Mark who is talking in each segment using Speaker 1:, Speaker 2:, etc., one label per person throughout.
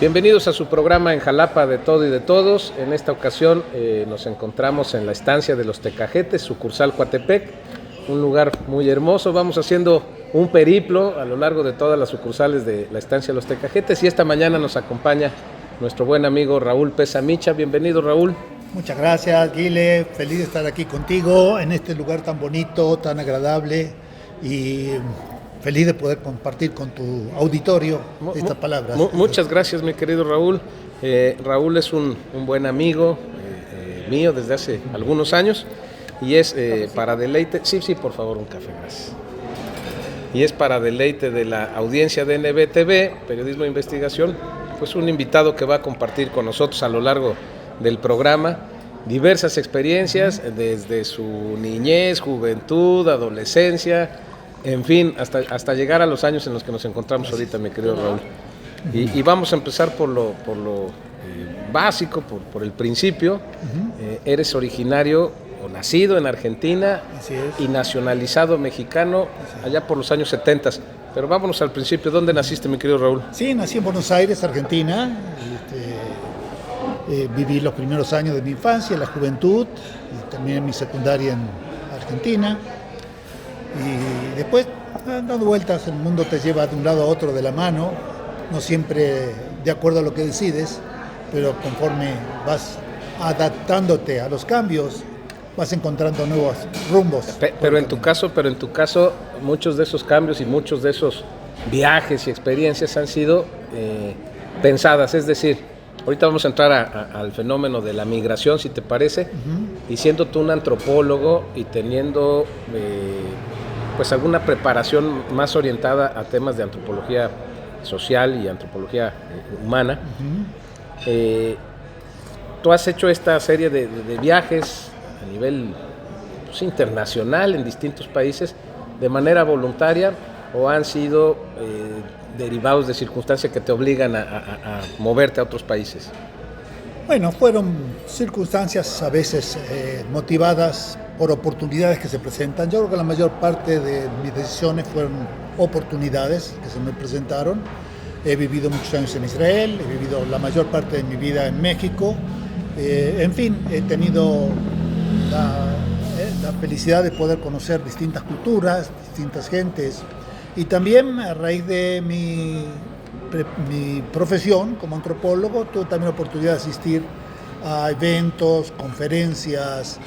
Speaker 1: Bienvenidos a su programa En Jalapa de Todo y de Todos. En esta ocasión nos encontramos en la estancia de Los Tecajetes, sucursal Coatepec, un lugar muy hermoso. Vamos haciendo un periplo a lo largo de todas las sucursales de la estancia de Los Tecajetes y esta mañana nos acompaña nuestro buen amigo Raúl Pesa Micha. Bienvenido, Raúl.
Speaker 2: Muchas gracias, Guile. Feliz de estar aquí contigo en este lugar tan bonito, tan agradable y feliz de poder compartir con tu auditorio estas palabras.
Speaker 1: Muchas gracias, mi querido Raúl. Raúl es un buen amigo mío desde hace algunos años y es para deleite. Sí, por favor, un café, gracias. Y es para deleite de la audiencia de NBTV, Periodismo de Investigación, pues un invitado que va a compartir con nosotros a lo largo del programa diversas experiencias desde su niñez, juventud, adolescencia, en fin, hasta llegar a los años en los que nos encontramos ahorita, mi querido Raúl. Y vamos a empezar por lo básico, por el principio. Eres originario o nacido en Argentina y nacionalizado mexicano allá por los años 70. Pero vámonos al principio. ¿Dónde naciste, mi querido Raúl?
Speaker 2: Sí, nací en Buenos Aires, Argentina. Viví los primeros años de mi infancia, la juventud, y también mi secundaria en Argentina. Y después, dando vueltas, el mundo te lleva de un lado a otro de la mano, no siempre de acuerdo a lo que decides, pero conforme vas adaptándote a los cambios, vas encontrando nuevos rumbos.
Speaker 1: Pero en tu caso, muchos de esos cambios y muchos de esos viajes y experiencias han sido pensadas, es decir, ahorita vamos a entrar al fenómeno de la migración, si te parece, y siendo tú un antropólogo y teniendo pues alguna preparación más orientada a temas de antropología social y antropología humana, tú has hecho esta serie de viajes a nivel pues, internacional en distintos países de manera voluntaria o han sido derivados de circunstancias que te obligan a moverte a otros países.
Speaker 2: Bueno, fueron circunstancias a veces motivadas por oportunidades que se presentan. Yo creo que la mayor parte de mis decisiones fueron oportunidades que se me presentaron. He vivido muchos años en Israel, he vivido la mayor parte de mi vida en México. En fin, he tenido la felicidad de poder conocer distintas culturas, distintas gentes. Y también a raíz de mi profesión como antropólogo, tuve también la oportunidad de asistir a eventos, conferencias,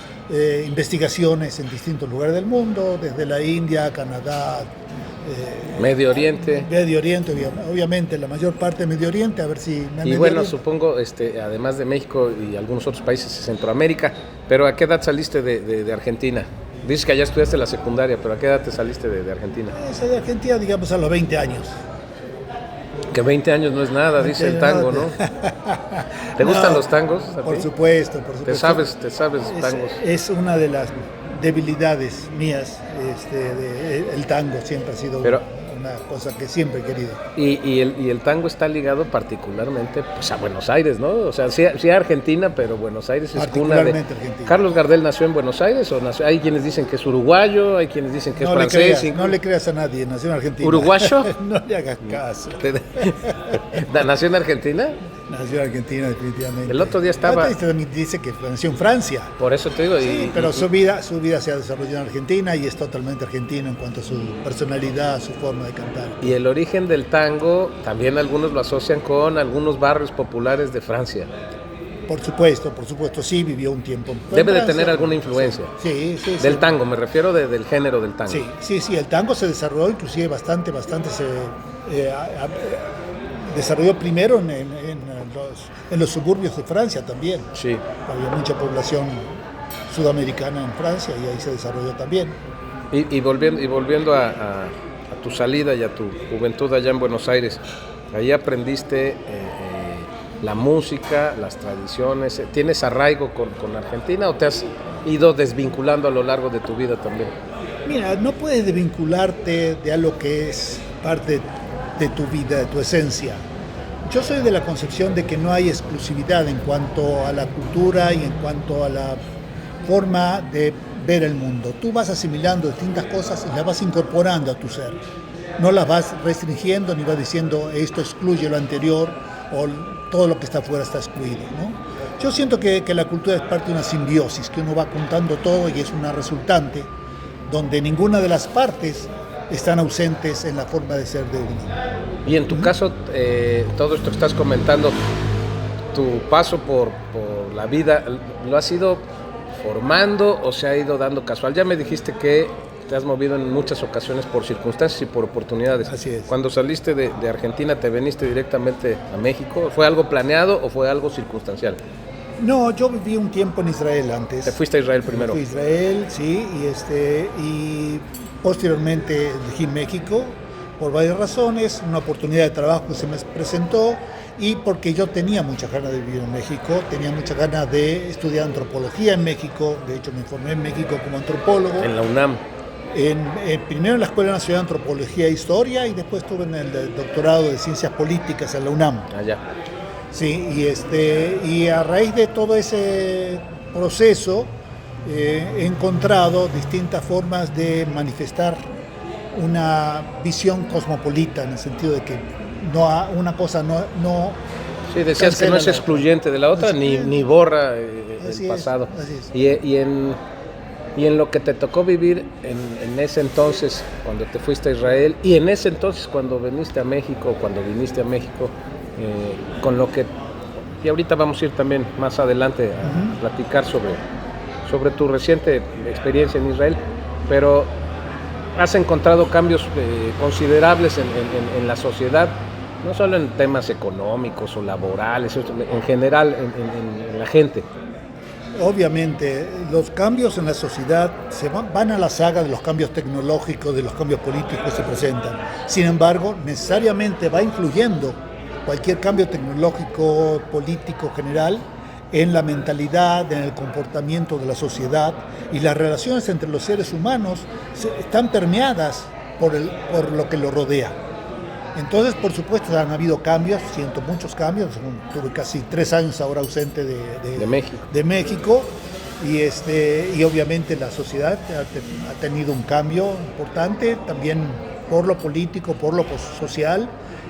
Speaker 2: investigaciones en distintos lugares del mundo, desde la India, Canadá,
Speaker 1: Medio Oriente.
Speaker 2: Medio Oriente, obviamente, la mayor parte de Medio Oriente, a ver si me
Speaker 1: Y bueno, supongo, además de México y algunos otros países de Centroamérica, pero ¿a qué edad saliste de Argentina? Dices que allá estudiaste la secundaria, pero ¿a qué edad te saliste de Argentina?
Speaker 2: Salí de Argentina, digamos, a los 20 años.
Speaker 1: Que 20 años no es nada, dice el tango, ¿no? ¿Te gustan los tangos?
Speaker 2: Por supuesto.
Speaker 1: ¿Te sabes tangos?
Speaker 2: Es una de las debilidades mías, el tango siempre ha sido una cosa que siempre he querido.
Speaker 1: Y el tango está ligado particularmente pues, a Buenos Aires, ¿no? O sea, sí a Argentina, pero Buenos Aires es cuna de...
Speaker 2: Argentina.
Speaker 1: ¿Carlos Gardel nació en Buenos Aires o nació? Hay quienes dicen que es uruguayo, hay quienes dicen que es francés.
Speaker 2: No le creas a nadie, nació en Argentina.
Speaker 1: ¿Uruguayo?
Speaker 2: No le hagas caso.
Speaker 1: ¿Nació en Argentina?
Speaker 2: Nació en Argentina, definitivamente.
Speaker 1: El otro día estaba...
Speaker 2: Dice que nació en Francia.
Speaker 1: Por eso te digo.
Speaker 2: Sí, pero su vida se ha desarrollado en Argentina y es totalmente argentino en cuanto a su personalidad, su forma de cantar.
Speaker 1: Y el origen del tango, también algunos lo asocian con algunos barrios populares de Francia.
Speaker 2: Por supuesto, sí, vivió un tiempo.
Speaker 1: Debe de tener alguna influencia.
Speaker 2: Sí.
Speaker 1: Del tango, me refiero del género del tango.
Speaker 2: Sí, el tango se desarrolló inclusive bastante se desarrolló primero en los suburbios de Francia también.
Speaker 1: Sí.
Speaker 2: Había mucha población sudamericana en Francia y ahí se desarrolló también.
Speaker 1: Y volviendo a tu salida y a tu juventud allá en Buenos Aires, ahí aprendiste la música, las tradiciones. ¿Tienes arraigo con Argentina o te has ido desvinculando a lo largo de tu vida también?
Speaker 2: Mira, no puedes desvincularte de algo que es parte de tu vida, de tu esencia. Yo soy de la concepción de que no hay exclusividad en cuanto a la cultura y en cuanto a la forma de ver el mundo. Tú vas asimilando distintas cosas y las vas incorporando a tu ser. No las vas restringiendo ni vas diciendo esto excluye lo anterior o todo lo que está afuera está excluido, ¿no? Yo siento que la cultura es parte de una simbiosis, que uno va contando todo y es una resultante donde ninguna de las partes están ausentes en la forma de ser de uno.
Speaker 1: Y en tu caso, todo esto que estás comentando, tu paso por la vida, ¿lo has ido formando o se ha ido dando casual? Ya me dijiste que te has movido en muchas ocasiones por circunstancias y por oportunidades.
Speaker 2: Así es.
Speaker 1: Cuando saliste de Argentina, ¿te veniste directamente a México? ¿Fue algo planeado o fue algo circunstancial?
Speaker 2: No, yo viví un tiempo en Israel antes.
Speaker 1: ¿Te fuiste a Israel primero?
Speaker 2: Fui a Israel, sí, y posteriormente elegí México por varias razones, una oportunidad de trabajo que se me presentó y porque yo tenía muchas ganas de vivir en México, tenía muchas ganas de estudiar antropología en México, de hecho me formé en México como antropólogo.
Speaker 1: En la UNAM.
Speaker 2: Primero en la Escuela Nacional de Antropología e Historia y después estuve en el doctorado de Ciencias Políticas en la UNAM.
Speaker 1: Allá.
Speaker 2: Sí, y a raíz de todo ese proceso he encontrado distintas formas de manifestar una visión cosmopolita, en el sentido de que una cosa no
Speaker 1: sí, decías que no es excluyente de la otra, ni borra el pasado.
Speaker 2: Así es.
Speaker 1: Y en lo que te tocó vivir en ese entonces, cuando te fuiste a Israel, y en ese entonces cuando viniste a México, con lo que, y ahorita vamos a ir también más adelante a platicar sobre tu reciente experiencia en Israel, pero has encontrado cambios considerables en la sociedad, no solo en temas económicos o laborales, en general en la gente.
Speaker 2: Obviamente, los cambios en la sociedad van a la saga de los cambios tecnológicos, de los cambios políticos que se presentan. Sin embargo, necesariamente va influyendo cualquier cambio tecnológico, político, general, en la mentalidad, en el comportamiento de la sociedad, y las relaciones entre los seres humanos están permeadas por lo que lo rodea. Entonces, por supuesto, han habido cambios, siento muchos cambios. Tuve casi 3 años ahora ausente de México y obviamente la sociedad ha tenido un cambio importante, también por lo político, por lo social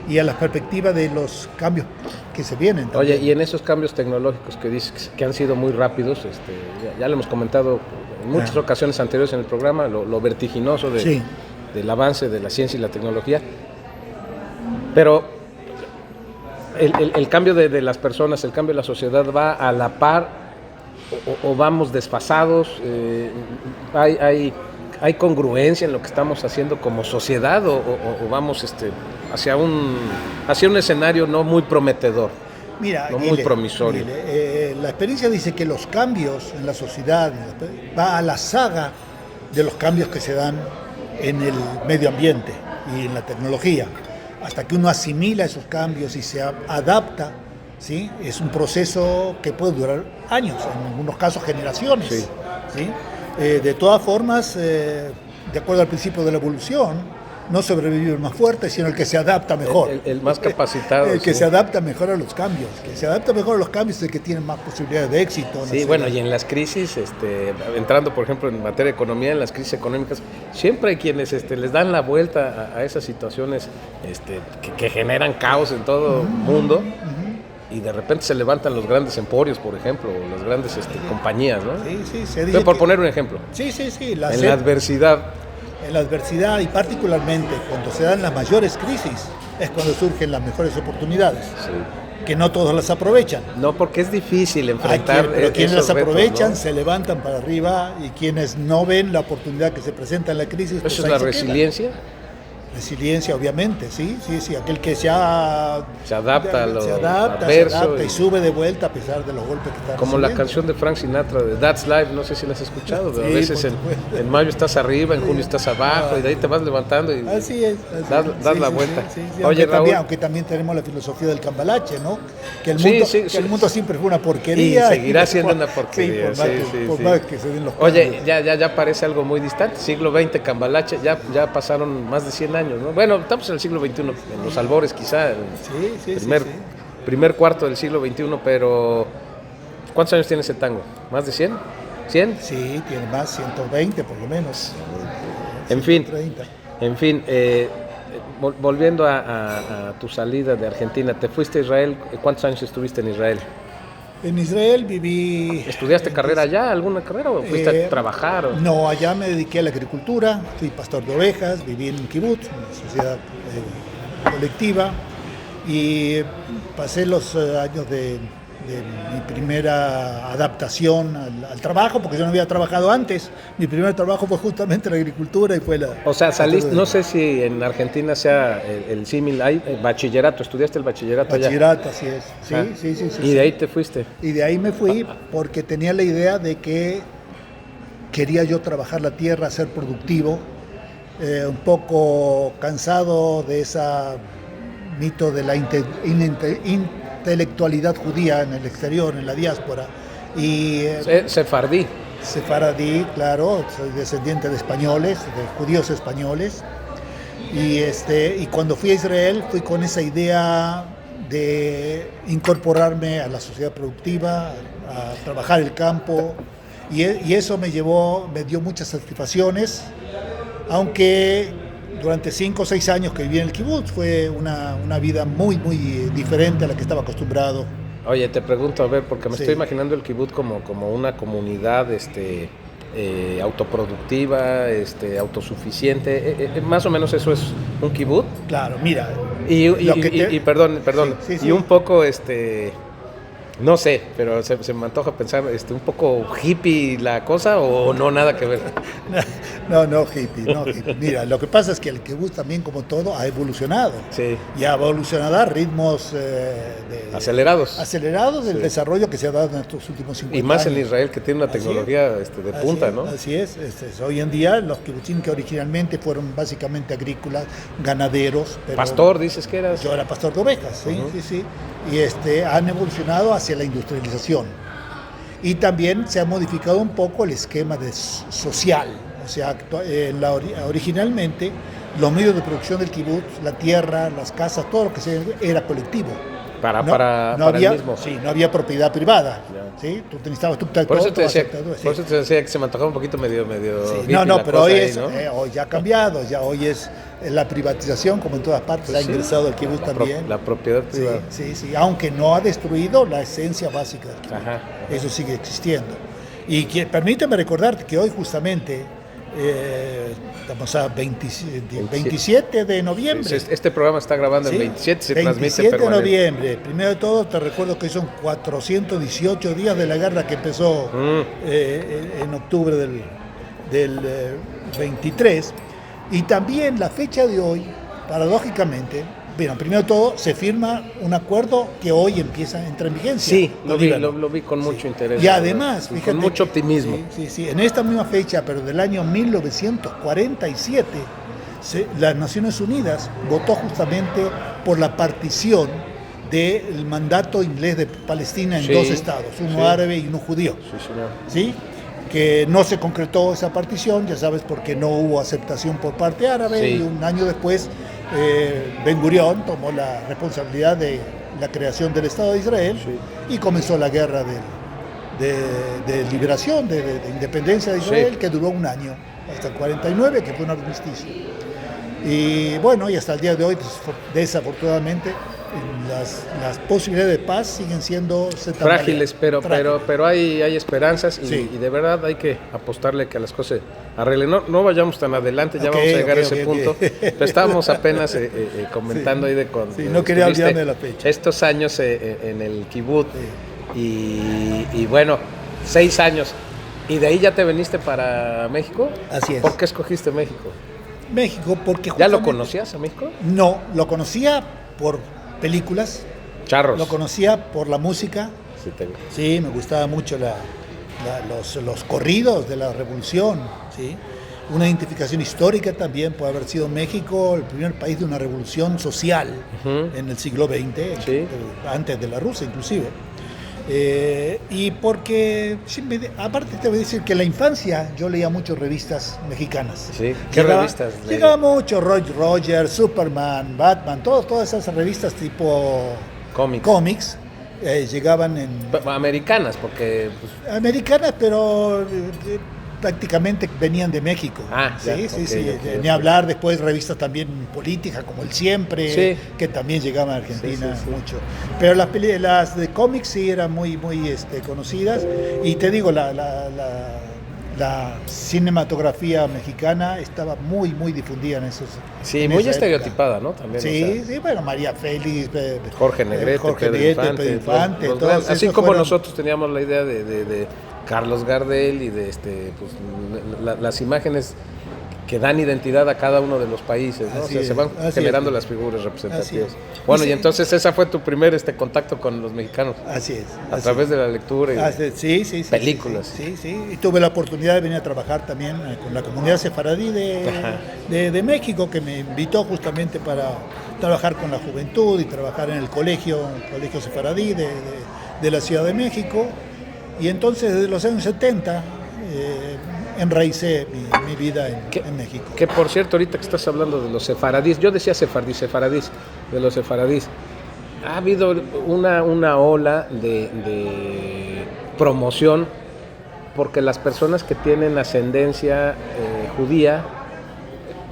Speaker 2: y a la perspectiva de los cambios que se vienen también.
Speaker 1: Oye, y en esos cambios tecnológicos que dices que han sido muy rápidos, ya lo hemos comentado en muchas ocasiones anteriores en el programa, lo vertiginoso del avance de la ciencia y la tecnología. Pero el cambio de las personas, el cambio de la sociedad va a la par o vamos desfasados. ¿Hay congruencia en lo que estamos haciendo como sociedad o vamos hacia un escenario no muy prometedor?
Speaker 2: Mira,
Speaker 1: no muy promisorio.
Speaker 2: La experiencia dice que los cambios en la sociedad va a la saga de los cambios que se dan en el medio ambiente y en la tecnología. Hasta que uno asimila esos cambios y se adapta, ¿sí? Es un proceso que puede durar años, en algunos casos generaciones.
Speaker 1: Sí.
Speaker 2: ¿Sí? De todas formas, de acuerdo al principio de la evolución, no sobrevive el más fuerte, sino el que se adapta mejor.
Speaker 1: El más capacitado.
Speaker 2: El que se adapta mejor a los cambios. Que se adapta mejor a los cambios es el que tiene más posibilidades de éxito.
Speaker 1: Sí, bueno, y en las crisis, entrando por ejemplo en materia de economía, en las crisis económicas, siempre hay quienes les dan la vuelta a esas situaciones que generan caos en todo el mundo. Y de repente se levantan los grandes emporios, por ejemplo, o las grandes compañías, ¿no?
Speaker 2: Sí, se dice
Speaker 1: por poner un ejemplo.
Speaker 2: Sí.
Speaker 1: La adversidad.
Speaker 2: En la adversidad y particularmente cuando se dan las mayores crisis es cuando surgen las mejores oportunidades. Sí. Que no todos las aprovechan.
Speaker 1: No, porque es difícil enfrentar.
Speaker 2: Pero quienes las aprovechan,
Speaker 1: ¿no?
Speaker 2: Se levantan para arriba, y quienes no ven la oportunidad que se presenta en la crisis.
Speaker 1: ¿Eso es la resiliencia?
Speaker 2: Resiliencia, obviamente, sí, aquel que se adapta
Speaker 1: adverso
Speaker 2: y sube de vuelta a pesar de los golpes que está
Speaker 1: como
Speaker 2: recibiendo.
Speaker 1: La canción de Frank Sinatra de That's Life, no sé si la has escuchado, sí, a veces en mayo estás arriba, en junio estás abajo, y de ahí te vas levantando y
Speaker 2: así es,
Speaker 1: das la vuelta.
Speaker 2: Sí.
Speaker 1: Oye, Raúl,
Speaker 2: aunque también tenemos la filosofía del cambalache, ¿no? Que el mundo siempre fue una porquería.
Speaker 1: Y seguirá siendo una porquería.
Speaker 2: Por más que se den los
Speaker 1: Oye, ya parece algo muy distante, siglo XX, cambalache, ya pasaron más de 100 años, ¿no? Bueno, estamos en el siglo XXI, en los albores quizá, primer cuarto del siglo XXI, pero ¿cuántos años tiene ese tango? ¿Más de 100? ¿100?
Speaker 2: Sí, tiene más, 120 por lo menos.
Speaker 1: En fin, volviendo a tu salida de Argentina, te fuiste a Israel. ¿Cuántos años estuviste en Israel?
Speaker 2: En Israel viví...
Speaker 1: ¿Estudiaste carrera allá, alguna carrera, o fuiste a trabajar?
Speaker 2: No, allá me dediqué a la agricultura, fui pastor de ovejas, viví en un kibutz, una sociedad colectiva, y pasé los años de mi primera adaptación al trabajo, porque yo no había trabajado antes. Mi primer trabajo fue justamente la agricultura y fue la...
Speaker 1: O sea, saliste, no sé si en Argentina sea el símil, hay bachillerato, ¿estudiaste el bachillerato allá?
Speaker 2: Bachillerato, así es. Sí.
Speaker 1: ¿Y de ahí te fuiste?
Speaker 2: Y de ahí me fui porque tenía la idea de que quería yo trabajar la tierra, ser productivo, un poco cansado de esa mito de la intelectualidad judía en el exterior, en la diáspora. Y
Speaker 1: Sefardí.
Speaker 2: Sefaradí, claro, soy descendiente de españoles, de judíos españoles. Y cuando fui a Israel fui con esa idea de incorporarme a la sociedad productiva, a trabajar el campo, y eso me dio muchas satisfacciones, aunque durante 5 o 6 años que viví en el kibutz fue una vida muy, muy diferente a la que estaba acostumbrado.
Speaker 1: Oye, te pregunto, a ver, porque me
Speaker 2: Sí.
Speaker 1: estoy imaginando el kibutz como una comunidad autoproductiva, autosuficiente. Más o menos eso es un kibutz.
Speaker 2: Claro, mira.
Speaker 1: Y perdón,
Speaker 2: Sí.
Speaker 1: y un poco, no sé, pero se me antoja pensar, un poco hippie la cosa, o no, nada que ver.
Speaker 2: No, hippie. Mira, lo que pasa es que el kibutz también, como todo, ha evolucionado.
Speaker 1: Sí.
Speaker 2: Y ha evolucionado a ritmos
Speaker 1: Acelerados.
Speaker 2: del
Speaker 1: Sí.
Speaker 2: desarrollo que se ha dado en estos últimos 50
Speaker 1: Y más
Speaker 2: años.
Speaker 1: en Israel, que tiene una tecnología de punta, ¿no?
Speaker 2: Así es. Hoy en día los kibutzim, que originalmente fueron básicamente agrícolas, ganaderos. Pero
Speaker 1: Pastor, dices que eras.
Speaker 2: yo era pastor de ovejas, sí,
Speaker 1: Uh-huh.
Speaker 2: sí. Y han evolucionado hacia la industrialización. Y también se ha modificado un poco el esquema social. O sea, originalmente los medios de producción del kibutz, la tierra, las casas, todo lo que era colectivo.
Speaker 1: Para
Speaker 2: había,
Speaker 1: el mismo.
Speaker 2: Sí, no había propiedad privada.
Speaker 1: Ya.
Speaker 2: ¿Sí? Tú necesitabas tu tractor.
Speaker 1: Por eso te decía,
Speaker 2: sí.
Speaker 1: que se me antojaba un poquito medio
Speaker 2: Sí,
Speaker 1: hippie
Speaker 2: no,
Speaker 1: la
Speaker 2: pero
Speaker 1: cosa
Speaker 2: hoy,
Speaker 1: ahí, ¿no?
Speaker 2: hoy ya ha cambiado, hoy es la privatización, como en todas partes,
Speaker 1: Pues
Speaker 2: ha ingresado el kibutz también.
Speaker 1: La propiedad privada.
Speaker 2: Sí, aunque no ha destruido la esencia básica del kibutz.
Speaker 1: Ajá.
Speaker 2: Eso sigue existiendo. Y permíteme recordarte que hoy justamente, estamos a 27 de noviembre.
Speaker 1: Este programa está grabando el 27, se transmite
Speaker 2: 27 de
Speaker 1: permanente.
Speaker 2: noviembre. Primero de todo, te recuerdo que son 418 días de la guerra que empezó en octubre del 23. Y también la fecha de hoy, paradójicamente, bueno, primero de todo, se firma un acuerdo que hoy entra en vigencia.
Speaker 1: Sí, lo vi con mucho interés.
Speaker 2: Y además, fíjate,
Speaker 1: con mucho optimismo.
Speaker 2: Sí, en esta misma fecha, pero del año 1947, las Naciones Unidas votó justamente por la partición del mandato inglés de Palestina en 2 estados, uno árabe y uno judío.
Speaker 1: Sí, señor.
Speaker 2: ¿Sí? Que no se concretó esa partición, ya sabes, porque no hubo aceptación por parte árabe,
Speaker 1: Sí.
Speaker 2: y un año después Ben Gurión tomó la responsabilidad de la creación del Estado de Israel, y comenzó la guerra de liberación, de independencia de Israel, que duró un año, hasta el 49, que fue un armisticio. Y bueno, y hasta el día de hoy, desafortunadamente, las posibilidades de paz siguen siendo
Speaker 1: frágiles, pero hay esperanzas,
Speaker 2: Sí.
Speaker 1: y de verdad hay que apostarle que las cosas se arreglen. No vayamos tan adelante, ya vamos a llegar a ese punto. Pero estábamos apenas comentando ahí de cuando
Speaker 2: no quería
Speaker 1: estuviste
Speaker 2: olvidarme de la fecha.
Speaker 1: estos años en el kibutz, y bueno, 6 años. ¿Y de ahí ya te viniste para México?
Speaker 2: Así es.
Speaker 1: ¿Por qué escogiste México?
Speaker 2: México, porque
Speaker 1: ¿Ya lo
Speaker 2: justamente-
Speaker 1: conocías a México?
Speaker 2: No, lo conocía por películas,
Speaker 1: Charros.
Speaker 2: lo conocía por la música.
Speaker 1: Sí,
Speaker 2: Sí, me gustaba mucho los corridos de la revolución, ¿sí? Una identificación histórica también puede haber sido México el primer país de una revolución social en el siglo XX,
Speaker 1: Sí.
Speaker 2: antes de la rusa inclusive. Y porque, aparte te voy a decir que en la infancia yo leía muchas revistas mexicanas.
Speaker 1: Sí, ¿qué revistas?
Speaker 2: Llegaba mucho Roy Rogers, Superman, Batman, todas esas revistas tipo cómics. Llegaban en...
Speaker 1: Americanas, porque...
Speaker 2: Americanas, pero prácticamente venían de México.
Speaker 1: Ya,
Speaker 2: sí,
Speaker 1: okay.
Speaker 2: Ni hablar después revistas también políticas como El Siempre,
Speaker 1: sí,
Speaker 2: que también llegaban a Argentina
Speaker 1: sí.
Speaker 2: mucho. Pero las de cómics sí eran muy conocidas. Y te digo, la cinematografía mexicana estaba muy difundida en esos.
Speaker 1: Sí,
Speaker 2: en
Speaker 1: muy
Speaker 2: esa
Speaker 1: estereotipada,
Speaker 2: época.
Speaker 1: ¿no? También.
Speaker 2: Sí, bueno, María Félix,
Speaker 1: Jorge Negrete, Pedro Infante,
Speaker 2: todos
Speaker 1: así
Speaker 2: esos
Speaker 1: como
Speaker 2: fueron.
Speaker 1: nosotros teníamos la idea de Carlos Gardel y de pues, las imágenes que dan identidad a cada uno de los países, ¿no? Se van generando las figuras representativas. Bueno, y entonces esa fue tu primer contacto con los mexicanos.
Speaker 2: Así es.
Speaker 1: A través de la lectura y películas.
Speaker 2: Sí. Y tuve la oportunidad de venir a trabajar también con la comunidad sefaradí de México, que me invitó justamente para trabajar con la juventud y trabajar en el colegio sefaradí de la Ciudad de México. Y entonces, desde los años 70, enraicé mi vida en México.
Speaker 1: Que por cierto, ahorita que estás hablando de los sefaradís, yo decía sefaradís, de los sefaradís, ha habido una ola de promoción porque las personas que tienen ascendencia judía,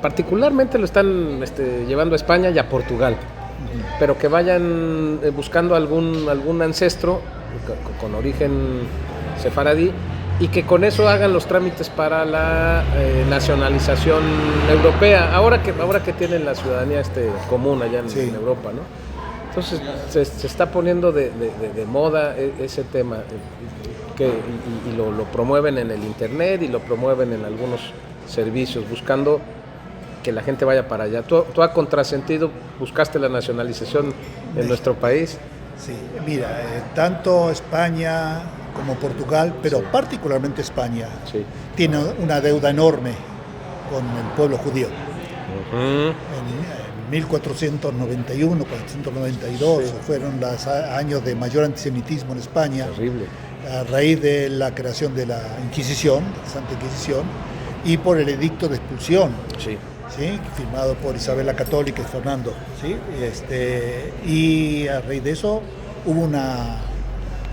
Speaker 1: particularmente lo están llevando a España y a Portugal, pero que vayan buscando algún ancestro con origen sefaradí y que con eso hagan los trámites para la nacionalización europea, ahora que tienen la ciudadanía común allá en Europa, ¿no? Entonces se está poniendo de moda ese tema, y lo promueven en el internet y lo promueven en algunos servicios, buscando que la gente vaya para allá. ¿Tú a contrasentido buscaste la nacionalización en nuestro país?
Speaker 2: Sí, mira, tanto España como Portugal, pero particularmente España, tiene una deuda enorme con el pueblo judío. En 1491, 492 fueron los años de mayor antisemitismo en España.
Speaker 1: Terrible.
Speaker 2: A raíz de la creación de la Inquisición, la Santa Inquisición, y por el edicto de expulsión.
Speaker 1: Sí.
Speaker 2: ¿Sí? Firmado por Isabel la Católica y Fernando, ¿sí? Y a raíz de eso hubo una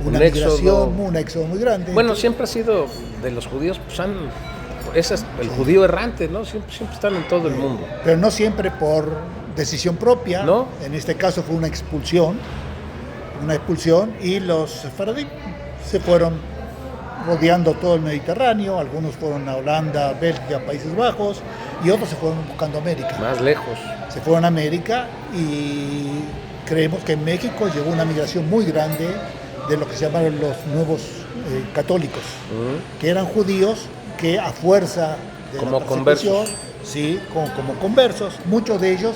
Speaker 2: migración, un éxodo muy grande.
Speaker 1: Bueno, siempre ha sido de los judíos, ese es el judío errante, ¿no? Siempre están en todo el mundo.
Speaker 2: Pero no siempre por decisión propia,
Speaker 1: ¿no?
Speaker 2: En este caso fue una expulsión, y los sefaradí se fueron rodeando todo el Mediterráneo, algunos fueron a Holanda, Bélgica, Países Bajos, y otros se fueron buscando América.
Speaker 1: Más lejos.
Speaker 2: Se fueron a América y creemos que en México llegó una migración muy grande de lo que se llamaron los nuevos católicos, que eran judíos que a fuerza de
Speaker 1: como
Speaker 2: la persecución,
Speaker 1: conversos.
Speaker 2: Sí, como conversos, muchos de ellos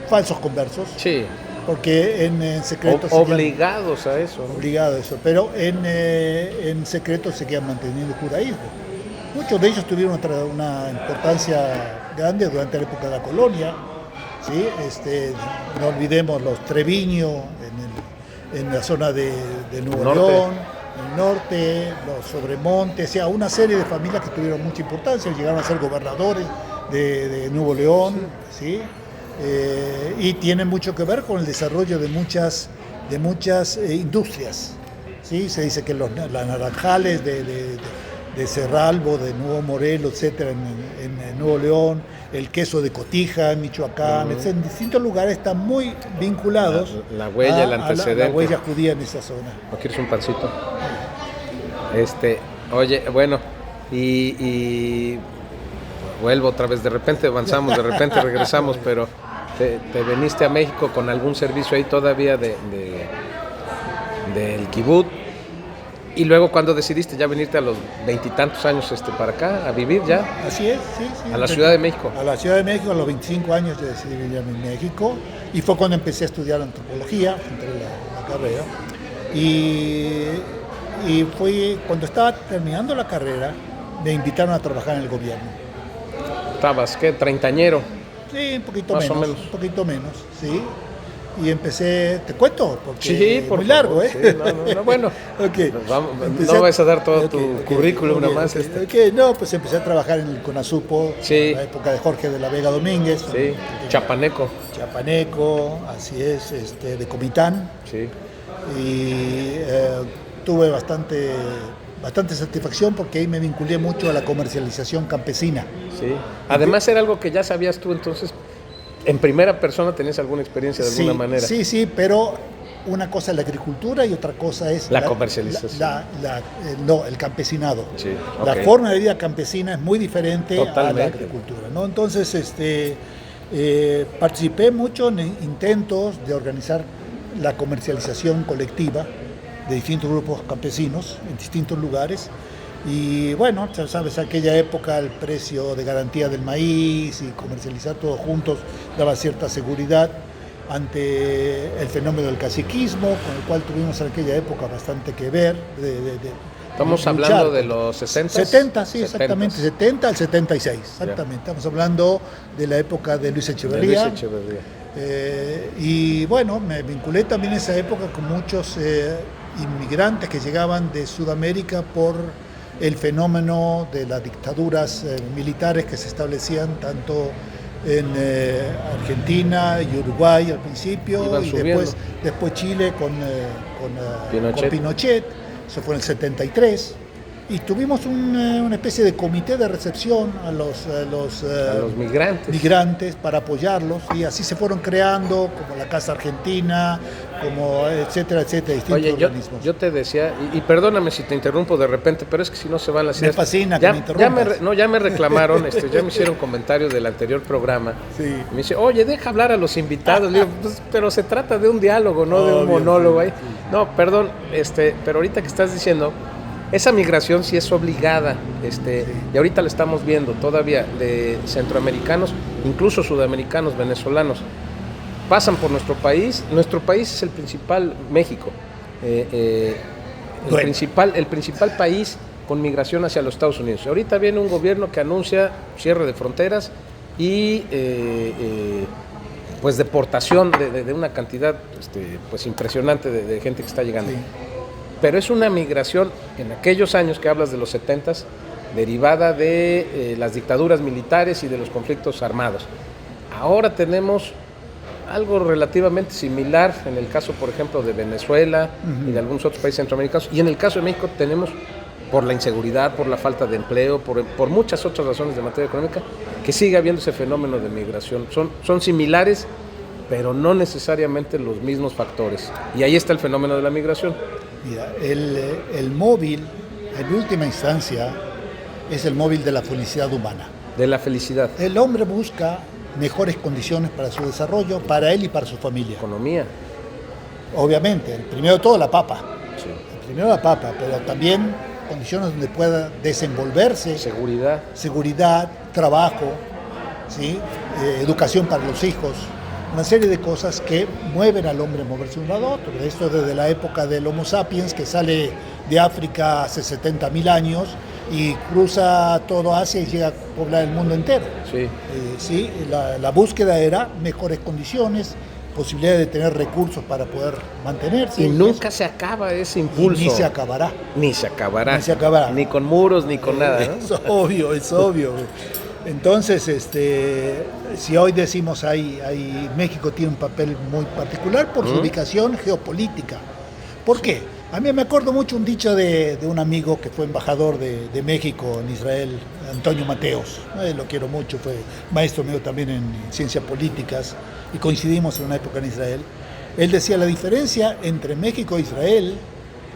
Speaker 2: falsos conversos.
Speaker 1: Sí.
Speaker 2: Porque en secreto...
Speaker 1: Obligados a eso.
Speaker 2: Obligados a eso, pero en secreto seguían manteniendo el judaísmo. Muchos de ellos tuvieron una importancia grande durante la época de la colonia. ¿Sí? No olvidemos los Treviño en la zona de Nuevo León, en el norte, los Sobremontes, o sea, una serie de familias que tuvieron mucha importancia, llegaron a ser gobernadores de Nuevo León, ¿sí? Y tienen mucho que ver con el desarrollo de muchas industrias. ¿Sí? Se dice que las naranjales de Cerralbo, de Nuevo Morelos, etcétera, en Nuevo León, el queso de Cotija en Michoacán, en distintos lugares están muy vinculados
Speaker 1: la huella, el antecedente.
Speaker 2: La huella judía en esa zona.
Speaker 1: ¿No quieres un pancito? Oye, bueno, y vuelvo otra vez, de repente avanzamos, de repente regresamos, pero te veniste a México con algún servicio ahí todavía del kibutz. Y luego, cuando decidiste ya venirte a los 20 y tantos años para acá, a vivir ya.
Speaker 2: Así es, sí.
Speaker 1: A la Ciudad de México.
Speaker 2: A la Ciudad de México, a los 25 años yo decidí vivir en México. Y fue cuando empecé a estudiar antropología, entré la carrera. Y fue cuando estaba terminando la carrera, me invitaron a trabajar en el gobierno.
Speaker 1: ¿Estabas qué? ¿Treintañero?
Speaker 2: Sí, un poquito
Speaker 1: más
Speaker 2: menos.
Speaker 1: O menos.
Speaker 2: Un poquito menos, sí. Y empecé, ¿te cuento? Porque
Speaker 1: sí, por
Speaker 2: muy
Speaker 1: favor,
Speaker 2: largo, ¿eh?
Speaker 1: Sí, no, bueno.
Speaker 2: Okay.
Speaker 1: No vas a dar todo tu currículum nada más.
Speaker 2: No, pues empecé a trabaar en el CONASUPO, en la época de Jorge de la Vega Domínguez.
Speaker 1: Sí, Chapaneco,
Speaker 2: así es, de Comitán.
Speaker 1: Sí.
Speaker 2: Y tuve bastante bastante satisfacción porque ahí me vinculé mucho a la comercialización campesina.
Speaker 1: Sí. Además era algo que ya sabías tú, entonces, en primera persona tenías alguna experiencia de alguna manera.
Speaker 2: Sí, pero una cosa es la agricultura y otra cosa es
Speaker 1: la comercialización.
Speaker 2: No, el campesinado.
Speaker 1: Sí,
Speaker 2: La forma de vida campesina es muy diferente
Speaker 1: Totalmente.
Speaker 2: a la agricultura, ¿no? Entonces, participé mucho en intentos de organizar la comercialización colectiva de distintos grupos campesinos en distintos lugares. Y bueno, ya sabes, aquella época el precio de garantía del maíz y comercializar todos juntos daba cierta seguridad ante el fenómeno del caciquismo, con el cual tuvimos en aquella época bastante que ver.
Speaker 1: Estamos hablando de los 60.
Speaker 2: 70, sí, exactamente, 70 al 76, exactamente. Estamos hablando de la época de Luis Echeverría. Y bueno, me vinculé también en esa época con muchos inmigrantes que llegaban de Sudamérica por el fenómeno de las dictaduras militares que se establecían tanto en Argentina y Uruguay al principio, y después Chile con Pinochet. Eso fue en el 73. Y tuvimos una especie de comité de recepción a los migrantes para apoyarlos, y así se fueron creando, como la Casa Argentina, como etcétera, distintos organismos.
Speaker 1: Yo te decía, y perdóname si te interrumpo de repente, pero es que si no se van las ideas.
Speaker 2: Me fascina que me interrumpas.
Speaker 1: Ya me reclamaron, ya me hicieron comentarios del anterior programa.
Speaker 2: Sí.
Speaker 1: Me dice, oye, deja hablar a los invitados. Le digo, pues, pero se trata de un diálogo, no de un monólogo ahí. No, perdón, pero ahorita que estás diciendo, esa migración sí es obligada, y ahorita la estamos viendo todavía, de centroamericanos, incluso sudamericanos, venezolanos, pasan por nuestro país es el principal, México, el principal país con migración hacia los Estados Unidos. Ahorita viene un gobierno que anuncia cierre de fronteras y pues deportación de una cantidad pues impresionante de gente que está llegando. Sí. Pero es una migración, en aquellos años que hablas de los 70s, derivada de las dictaduras militares y de los conflictos armados. Ahora tenemos algo relativamente similar en el caso, por ejemplo, de Venezuela y de algunos otros países centroamericanos. Y en el caso de México tenemos, por la inseguridad, por la falta de empleo, por muchas otras razones de materia económica, que sigue habiendo ese fenómeno de migración. Son similares, pero no necesariamente los mismos factores. Y ahí está el fenómeno de la migración.
Speaker 2: Mira, el móvil, en última instancia, es el móvil de la felicidad humana.
Speaker 1: De la felicidad.
Speaker 2: El hombre busca mejores condiciones para su desarrollo, para él y para su familia.
Speaker 1: Economía.
Speaker 2: Obviamente, el primero de todo la papa.
Speaker 1: Sí.
Speaker 2: El primero la papa, pero también condiciones donde pueda desenvolverse. Seguridad, trabajo, ¿sí? Educación para los hijos. Una serie de cosas que mueven al hombre a moverse de un lado a otro. Esto desde la época del Homo sapiens, que sale de África hace 70.000 años y cruza todo Asia y llega a poblar el mundo entero.
Speaker 1: Sí.
Speaker 2: La búsqueda era mejores condiciones, posibilidad de tener recursos para poder mantenerse.
Speaker 1: Y nunca se acaba ese impulso.
Speaker 2: Y ni se acabará.
Speaker 1: Ni se acabará. Ni con muros, ni con nada, ¿no?
Speaker 2: Es obvio. Entonces, si hoy decimos México tiene un papel muy particular por su ubicación geopolítica. ¿Por qué? A mí me acuerdo mucho un dicho de un amigo que fue embajador de México en Israel, Antonio Mateos. Lo quiero mucho, fue maestro mío también en ciencias políticas y coincidimos en una época en Israel. Él decía, la diferencia entre México e Israel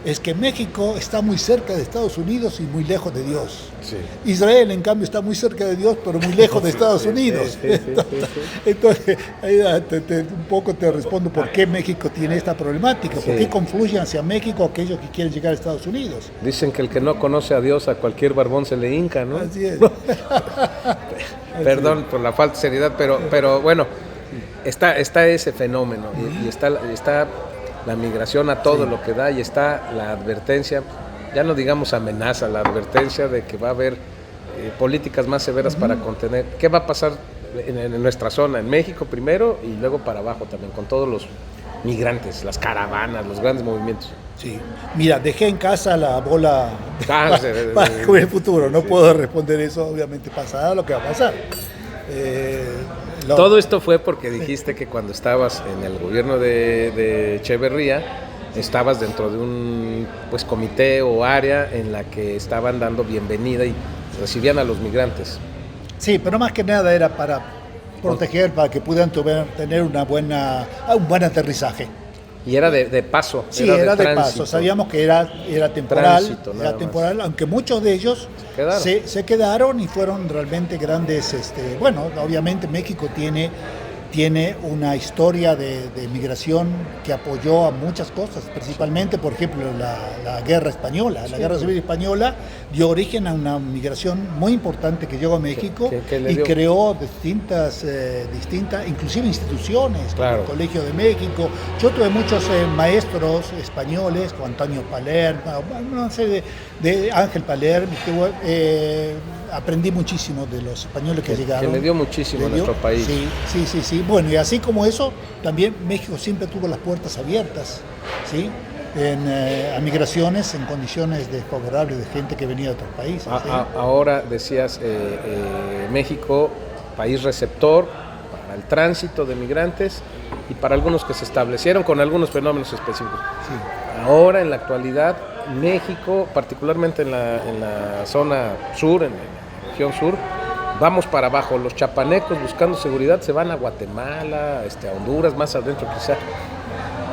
Speaker 2: es que México está muy cerca de Estados Unidos y muy lejos de Dios.
Speaker 1: Sí.
Speaker 2: Israel, en cambio, está muy cerca de Dios, pero muy lejos de Estados Unidos.
Speaker 1: Sí.
Speaker 2: Entonces, ahí un poco te respondo por qué México tiene esta problemática, por qué confluyen hacia México aquellos que quieren llegar a Estados Unidos.
Speaker 1: Dicen que el que no conoce a Dios, a cualquier barbón se le hinca, ¿no?
Speaker 2: Así es.
Speaker 1: Perdón por la falta de seriedad, pero bueno, está ese fenómeno y está la migración a todo lo que da, y está la advertencia, ya no digamos amenaza, la advertencia de que va a haber políticas más severas para contener. ¿Qué va a pasar en nuestra zona, en México primero y luego para abajo también, con todos los migrantes, las caravanas, los grandes movimientos?
Speaker 2: Sí, mira, dejé en casa la bola para el futuro, no puedo responder eso, obviamente pasará lo que va a pasar.
Speaker 1: Todo esto fue porque dijiste que cuando estabas en el gobierno de Echeverría, estabas dentro de un pues comité o área en la que estaban dando bienvenida y recibían a los migrantes.
Speaker 2: Sí, pero más que nada era para proteger, para que pudieran tener un buen aterrizaje.
Speaker 1: Y era de paso.
Speaker 2: Sí, era de paso. Sabíamos que era temporal, aunque muchos de ellos se quedaron y fueron realmente grandes. Bueno, obviamente México tiene una historia de migración que apoyó a muchas cosas, principalmente, por ejemplo, la guerra española. La guerra civil española dio origen a una migración muy importante que llegó a México y creó distintas, inclusive instituciones, como el Colegio de México. Yo tuve muchos maestros españoles, como Antonio Palermo, una serie de Ángel Palermo, aprendí muchísimo de los españoles que llegaron.
Speaker 1: Que le dio muchísimo a nuestro país.
Speaker 2: Sí. Bueno, y así como eso, también México siempre tuvo las puertas abiertas, ¿sí? A migraciones en condiciones desfavorables de gente que venía de otros países. ¿Sí?
Speaker 1: Ahora decías, México, país receptor para el tránsito de migrantes y para algunos que se establecieron con algunos fenómenos específicos. Sí. Ahora, en la actualidad, México, particularmente en la zona sur, en la región sur, vamos para abajo. Los chapanecos buscando seguridad se van a Guatemala, a Honduras, más adentro quizá.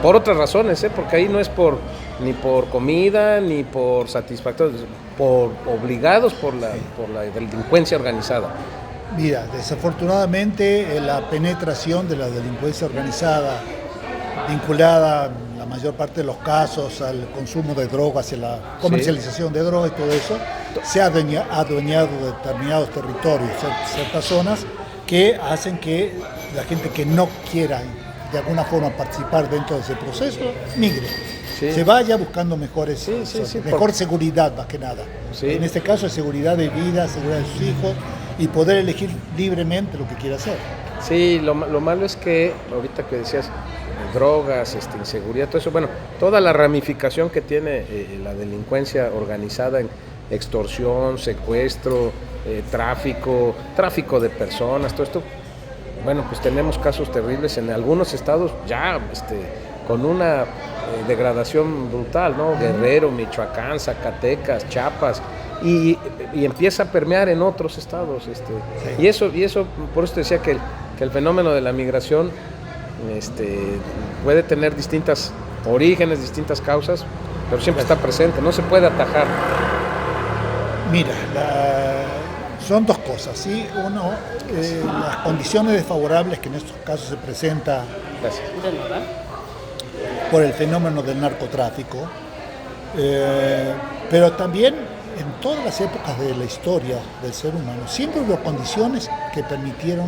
Speaker 1: Por otras razones, porque ahí no es ni por comida, ni por satisfactores, por obligados por la delincuencia organizada.
Speaker 2: Mira, desafortunadamente la penetración de la delincuencia organizada, vinculada en la mayor parte de los casos al consumo de drogas y la comercialización de drogas y todo eso, se ha adueñado de determinados territorios, ciertas zonas que hacen que la gente que no quiera de alguna forma participar dentro de ese proceso migre. Sí. Se vaya buscando mejor seguridad más que nada. Sí. En este caso es seguridad de vida, seguridad de sus hijos y poder elegir libremente lo que quiera hacer.
Speaker 1: Sí, lo malo es que ahorita que decías drogas, inseguridad, todo eso, bueno, toda la ramificación que tiene la delincuencia organizada en extorsión, secuestro, tráfico de personas, todo esto, bueno, pues tenemos casos terribles en algunos estados ya con una degradación brutal, ¿no? Guerrero, Michoacán, Zacatecas, Chiapas, y empieza a permear en otros estados. Sí. Y eso, por eso te decía que el fenómeno de la migración puede tener distintos orígenes, distintas causas, pero siempre está presente, no se puede atajar.
Speaker 2: Mira, son dos cosas, ¿sí? Uno, las condiciones desfavorables que en estos casos se presenta por el fenómeno del narcotráfico, pero también en todas las épocas de la historia del ser humano siempre hubo condiciones que permitieron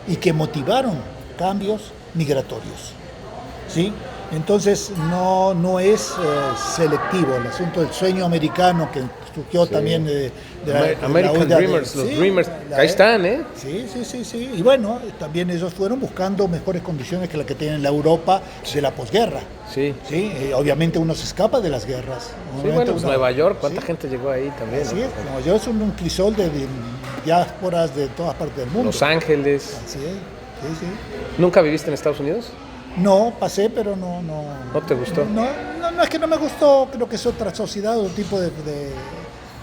Speaker 2: y que motivaron cambios migratorios, ¿sí? Entonces no es selectivo el asunto del sueño americano que surgió también de
Speaker 1: American Dreamers, los Dreamers, ahí están, ¿eh?
Speaker 2: Sí. Y bueno, también ellos fueron buscando mejores condiciones que las que tiene la Europa de la posguerra. Sí. Obviamente uno se escapa de las guerras.
Speaker 1: Sí, bueno, pues Nueva York, ¿cuánta gente llegó ahí también?
Speaker 2: Así es, Nueva York es un crisol de diásporas de todas partes del mundo.
Speaker 1: Los Ángeles.
Speaker 2: Así es, sí.
Speaker 1: ¿Nunca viviste en Estados Unidos?
Speaker 2: No, pasé, pero no.
Speaker 1: ¿No te gustó?
Speaker 2: No, es que no me gustó, creo que es otra sociedad, un tipo de